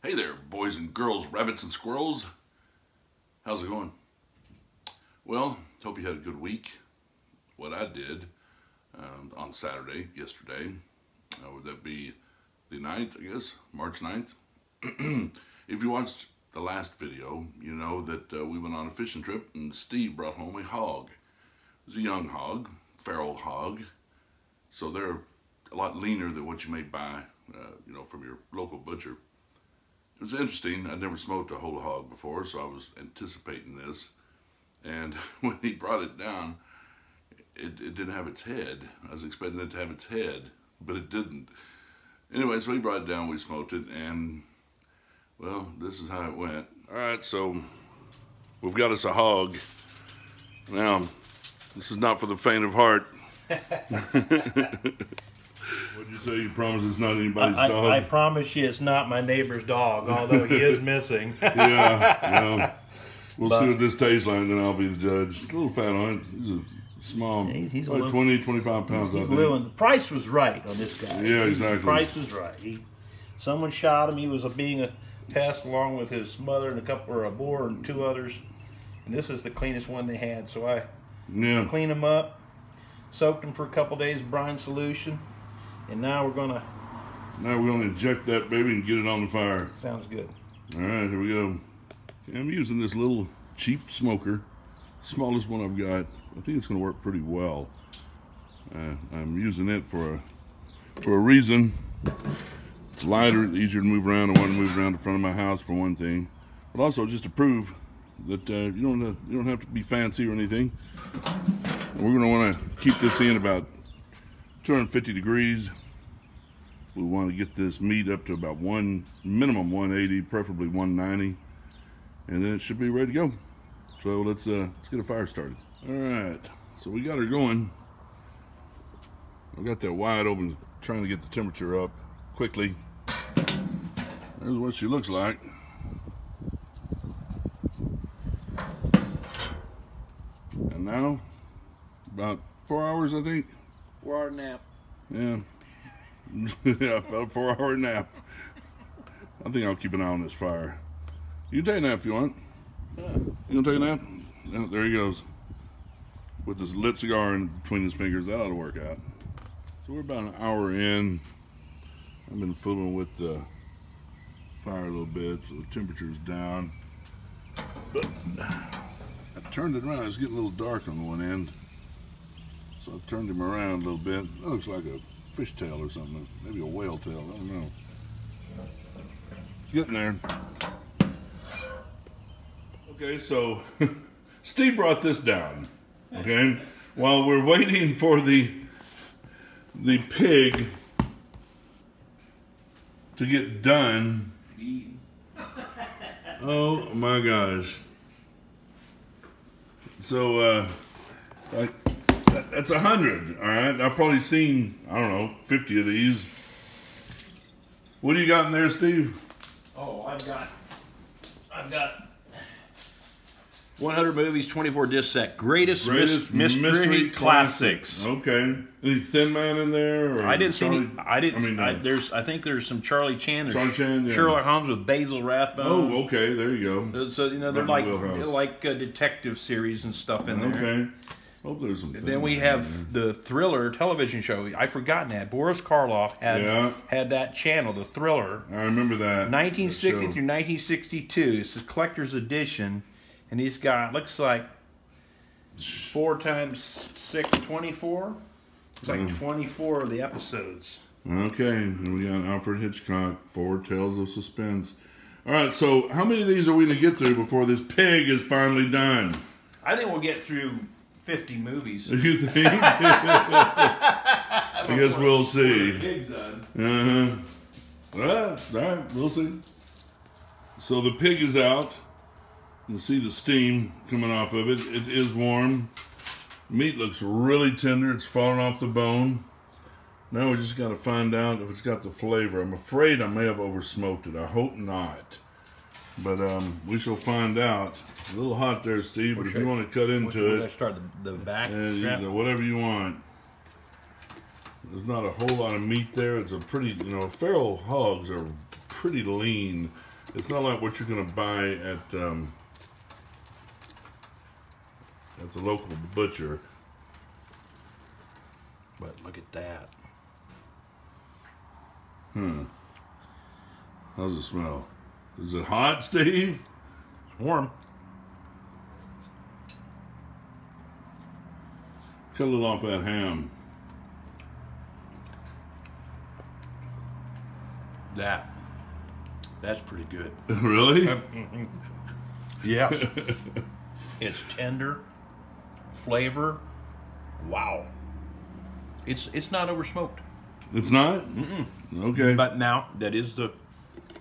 Hey there, boys and girls, rabbits and squirrels. How's it going? Well, hope you had a good week. What I did on Saturday, yesterday, would that be the 9th, I guess, March 9th? If you watched the last video, you know that we went on a fishing trip and Steve brought home a hog. It was a young hog, feral hog. So they're a lot leaner than what you may buy, from your local butcher. It was interesting. I'd never smoked a whole hog before, so I was anticipating this. And when he brought it down, it didn't have its head. I was expecting it to have its head, but it didn't. Anyway, so he brought it down, we smoked it, and, well, this is how it went. All right, so we've got us a hog. Now, this is not for the faint of heart. What'd you say? You promise it's not anybody's dog? I promise you it's not my neighbor's dog, although he is missing. Yeah. We'll see what this tastes like, and then I'll be the judge. A little fat on it. He's a small, he's like 20, 25 pounds, I think. The price was right on this guy. Yeah, exactly. The price was right. Someone shot him. He was being a pest along with his mother and a boar and two others. And this is the cleanest one they had. So I cleaned him up, soaked him for a couple days, brine solution. And now we're gonna inject that baby and get it on the fire. Sounds good. All right, here we go. I'm using this little cheap smoker, smallest one I've got. I think it's gonna work pretty well. I'm using it for a reason. It's lighter, easier to move around. I want to move around the front of my house for one thing, but also just to prove that you don't have to be fancy or anything. We're gonna want to keep this in about 250 degrees. We want to get this meat up to about minimum 180, preferably 190, and then it should be ready to go. So let's get a fire started. All right, so we got her going. I've got that wide open, trying to get the temperature up quickly. There's what she looks like. And now, about 4 hours, I think. 4-hour nap. Yeah. Yeah, about a 4-hour nap. I think I'll keep an eye on this fire. You can take a nap if you want. Yeah. You gonna take a nap? Yeah, there he goes. With his lit cigar in between his fingers. That ought to work out. So we're about an hour in. I've been fooling with the fire a little bit, so the temperature's down. But I turned it around. It's getting a little dark on one end. So I've turned him around a little bit. That looks like a fishtail or something. Maybe a whale tail. I don't know. It's getting there. Okay, so Steve brought this down. Okay, while we're waiting for the pig to get done. Oh my gosh. So that's 100, all right? I've probably seen, I don't know, 50 of these. What do you got in there, Steve? Oh, I've got 100 movies, 24 disc set. Greatest mystery classics. Okay. Any Thin Man in there? Or I didn't see any. I think there's some Charlie Chan. Charlie Chan, yeah. Sherlock Holmes with Basil Rathbone. Oh, okay. There you go. So they're like detective series and stuff in there. Okay. Hope there's some. Then we have the Thriller television show. I've forgotten that. Boris Karloff had that channel, the Thriller. I remember that. 1960 through 1962. This is collector's edition, and he's got, looks like 4 times 6, 24. It's like 24 of the episodes. Okay, and we got Alfred Hitchcock, 4 Tales of Suspense. All right, so how many of these are we going to get through before this pig is finally done? I think we'll get through 50 movies. You think? I guess we'll see. Pig done. All right, we'll see. So the pig is out. You'll see the steam coming off of it. It is warm. Meat looks really tender. It's falling off the bone. Now we just got to find out if it's got the flavor. I'm afraid I may have over-smoked it. I hope not. But we shall find out. A little hot there, Steve, but if you want to cut into it, start the back, whatever you want. There's not a whole lot of meat there. It's a pretty, feral hogs are pretty lean. It's not like what you're gonna buy at the local butcher. But look at that. How's it smell? Is it hot, Steve? It's warm. Cut a little off that ham. That's pretty good. Really? Yes. It's tender. Flavor. Wow. It's not over smoked. It's not? Okay. But now that is the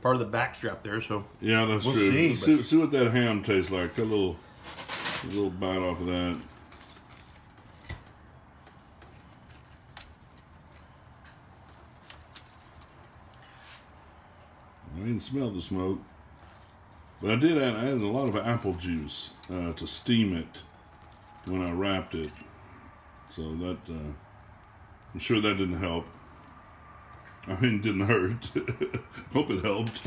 part of the backstrap there, so yeah, that's we'll true. see, See what that ham tastes like. Cut a little bite off of that. I didn't smell the smoke, but I did add a lot of apple juice to steam it when I wrapped it. So that I'm sure that didn't help. I mean, it didn't hurt. Hope it helped.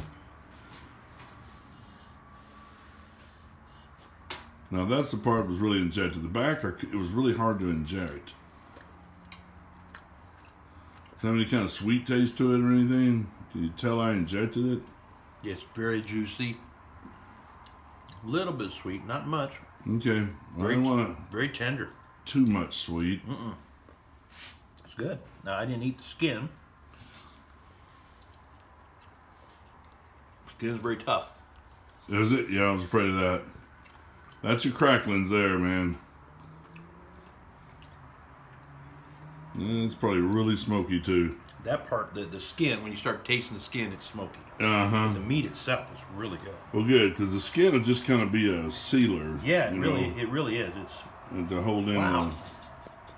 Now that's the part that was really injected. The back, it was really hard to inject. Does it have any kind of sweet taste to it or anything? Can you tell I injected it? it's very juicy. A little bit sweet, not much. Okay. I don't want very tender. too much sweet. It's good. Now I didn't eat the skin. Skin's very tough. Is it? Yeah, I was afraid of that. That's your cracklings there, man. Yeah, it's probably really smoky too. That part, the skin, when you start tasting the skin, it's smoky. Uh-huh. The meat itself is really good. Well, good, because the skin will just kind of be a sealer. Yeah, it really is. It's and to hold in. wow.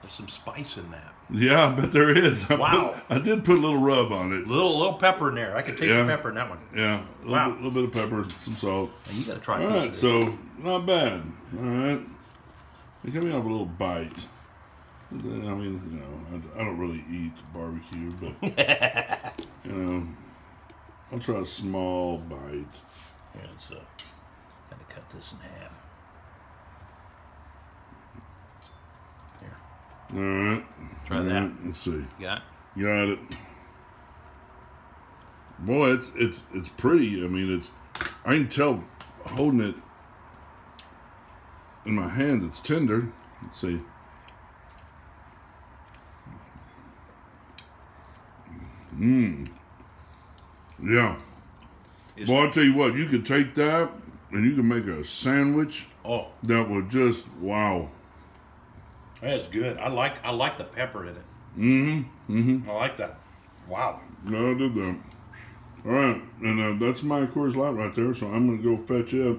There's some spice in that. Yeah, I bet there is. Wow. I did put a little rub on it. Little pepper in there. I could taste the pepper in that one. Yeah. A little bit of pepper, some salt. And you got to try. All right, so not bad. All right. It got me off a little bite. I mean, you know, I don't really eat barbecue, but you know, I'll try a small bite. Yeah, let's kind of cut this in half. Here. All right. Try that. Let's see. You got it? Got it. Boy, it's pretty. I mean, I can tell holding it in my hands, it's tender. Let's see. Yeah. Well, I'll tell you what, you could take that and you can make a sandwich. Oh. That would just, wow. That's good. I like the pepper in it. I like that. Wow. No, I did that. All right, and that's my Coors Light right there, so I'm going to go fetch it.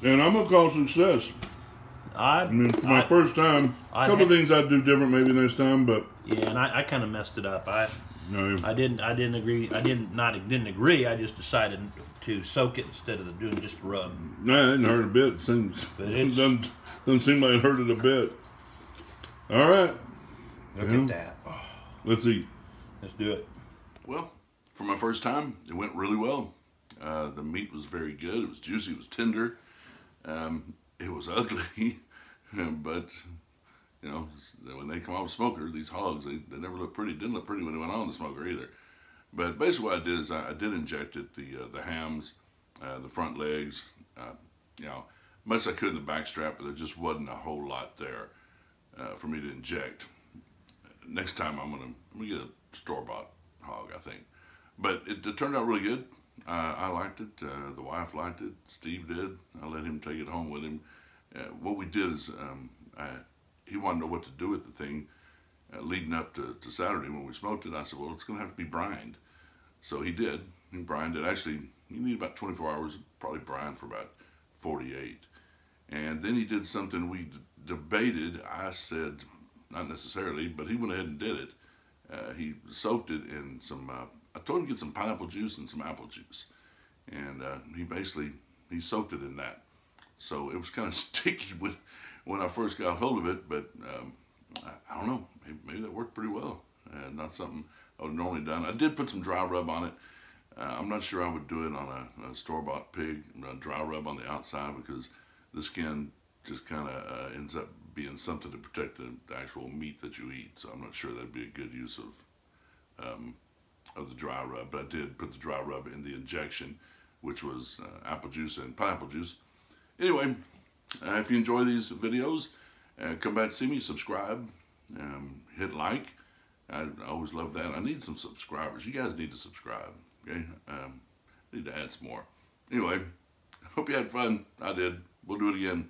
And I'm going to call success. I mean, for my first time, a couple of things I'd do different maybe next time, but yeah, and I kind of messed it up. I didn't agree. I didn't agree. I just decided to soak it instead of doing just a rub. No, it didn't hurt a bit. It doesn't seem like it hurt it a bit. All right. Look at that. Oh. Let's eat. Let's do it. Well, for my first time, it went really well. The meat was very good. It was juicy. It was tender. It was ugly, but you know, when they come off a smoker, these hogs, they never look pretty. Didn't look pretty when they went on the smoker either. But basically what I did is I did inject it, the hams, the front legs, you know, much as I could in the back strap, but there just wasn't a whole lot there for me to inject. Next time I'm gonna get a store-bought hog, I think. But it turned out really good. I liked it. The wife liked it. Steve did. I let him take it home with him. What we did is he wanted to know what to do with the thing leading up to Saturday when we smoked it. I said, well, it's going to have to be brined. So he did. He brined it. Actually, you need about 24 hours, probably brine for about 48. And then he did something we debated. I said, not necessarily, but he went ahead and did it. He soaked it in some, I told him to get some pineapple juice and some apple juice. And he soaked it in that. So it was kind of sticky when I first got hold of it, but I don't know, maybe that worked pretty well. Not something I would have normally done. I did put some dry rub on it I'm not sure I would do it on a store-bought pig, dry rub on the outside, because the skin just kind of ends up being something to protect the actual meat that you eat. So I'm not sure that'd be a good use of the dry rub. But I did put the dry rub in the injection, which was apple juice and pineapple juice. Anyway, if you enjoy these videos, come back to see me, subscribe, hit like. I always love that. I need some subscribers. You guys need to subscribe, okay? Need to add some more. Anyway, hope you had fun. I did. We'll do it again.